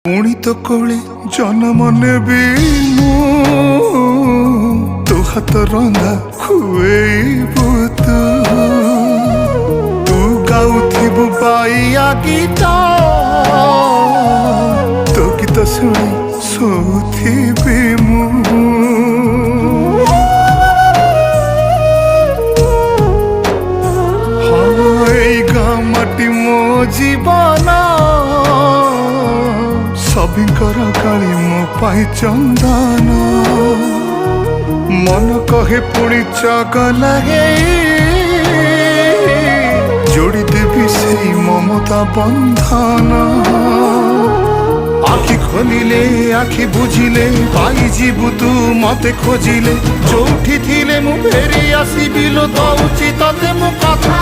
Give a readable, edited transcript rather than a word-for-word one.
पुणी तो कोले जन्म नेबी तो हाथ रंधा खुएबु तू गाउथिबु बाइया गीत तो गीत शुणी सोथिबि मु मो जीवन सबिंकर काली मो पाई चंदन मन कहे पुणी चगला जोड़ी देवी से ममता बंधन आखि खोलिले आखि बुझिले पाई जीवु तू मते खोजिले जोठी थिले मु फेरी आसीबि लो दउची तते मु कथा।